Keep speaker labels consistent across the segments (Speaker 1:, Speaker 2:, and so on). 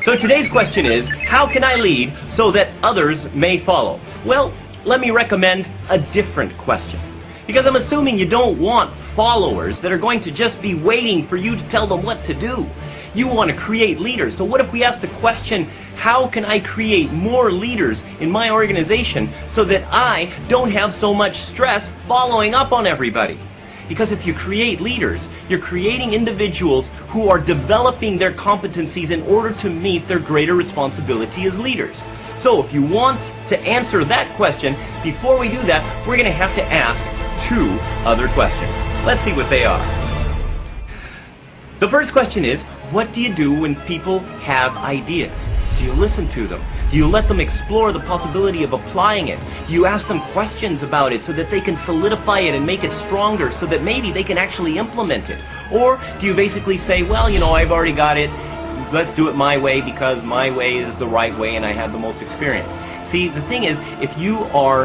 Speaker 1: So today's question is, how can I lead so that others may follow? Well, let me recommend a different question. Because I'm assuming you don't want followers that are going to just be waiting for you to tell them what to do. You want to create leaders. So what if we ask the question, how can I create more leaders in my organization so that I don't have so much stress following up on everybody? Because if you create leaders, you're creating individuals who are developing their competencies in order to meet their greater responsibility as leaders. So if you want to answer that question, before we do that, we're going to have to ask two other questions. Let's see what they are. The first question is, what do you do when people have ideas? Do you listen to them? Do you let them explore the possibility of applying it? Do you ask them questions about it so that they can solidify it and make it stronger so that maybe they can actually implement it? Or do you basically say, well, you know, I've already got it, let's do it my way because my way is the right way and I have the most experience. See, the thing is, if you are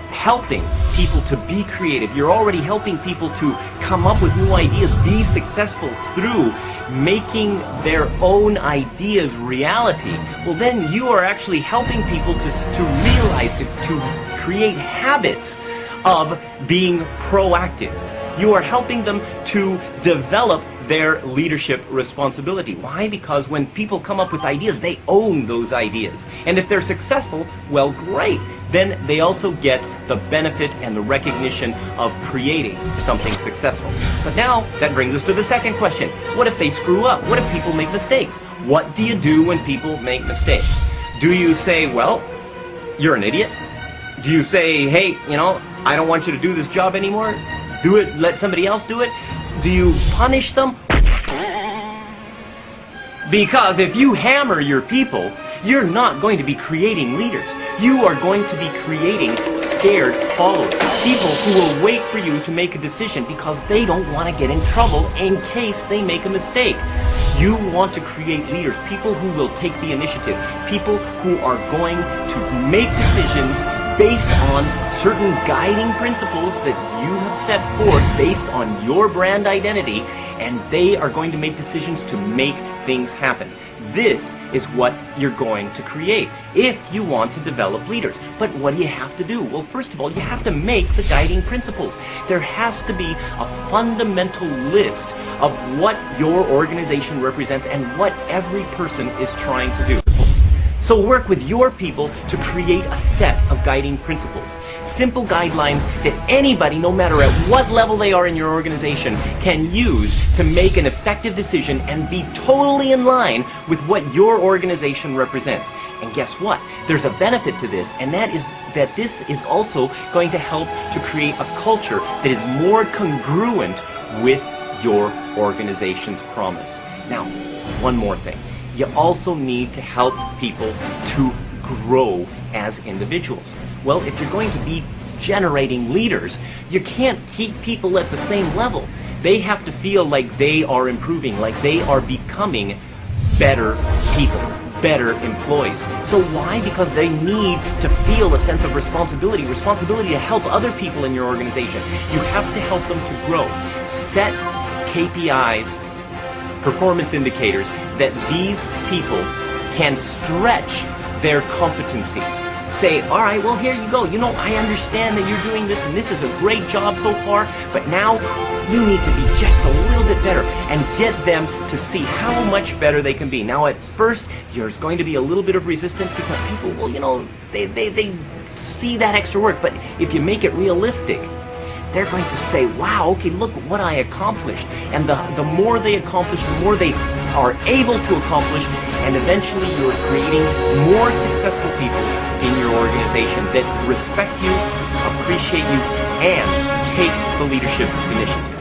Speaker 1: helping people to be creative, you're already helping people to come up with new ideas, be successful through making their own ideas reality, well then you are actually helping people to realize, to create habits of being proactive. You are helping them to develop their leadership responsibility. Why? Because when people come up with ideas, they own those ideas. And if they're successful, well, great. Then they also get the benefit and the recognition of creating something successful. But now, that brings us to the second question. What if they screw up? What if people make mistakes? What do you do when people make mistakes? Do you say, well, you're an idiot? Do you say, hey, you know, I don't want you to do this job anymore? Do it, let somebody else do it? Do you punish them? Because if you hammer your people, you're not going to be creating leaders. You are going to be creating scared followers. People who will wait for you to make a decision because they don't want to get in trouble in case they make a mistake. You want to create leaders, people who will take the initiative, people who are going to make decisions based on certain guiding principles that you have set forth based on your brand identity, and they are going to make decisions to make things happen. This is what you're going to create if you want to develop leaders. But what do you have to do? Well, first of all, you have to make the guiding principles. There has to be a fundamental list of what your organization represents and what every person is trying to do. So work with your people to create a set of guiding principles. Simple guidelines that anybody, no matter at what level they are in your organization, can use to make an effective decision and be totally in line with what your organization represents. And guess what? There's a benefit to this, and that is that this is also going to help to create a culture that is more congruent with your organization's promise. Now, one more thing. You also need to help people to grow as individuals. Well, if you're going to be generating leaders, you can't keep people at the same level. They have to feel like they are improving, like they are becoming better people, better employees. So why? Because they need to feel a sense of responsibility to help other people in your organization. You have to help them to grow. Set KPIs, performance indicators, that these people can stretch their competencies. Say, all right, well, here you go. You know, I understand that you're doing this and this is a great job so far, but now you need to be just a little bit better, and get them to see how much better they can be. Now, at first, there's going to be a little bit of resistance because people, well, you know, they see that extra work, but if you make it realistic, they're going to say, wow, okay, look what I accomplished. And the more they accomplish, the more they are able to accomplish, and eventually you're creating more successful people in your organization that respect you, appreciate you, and take the leadership initiative.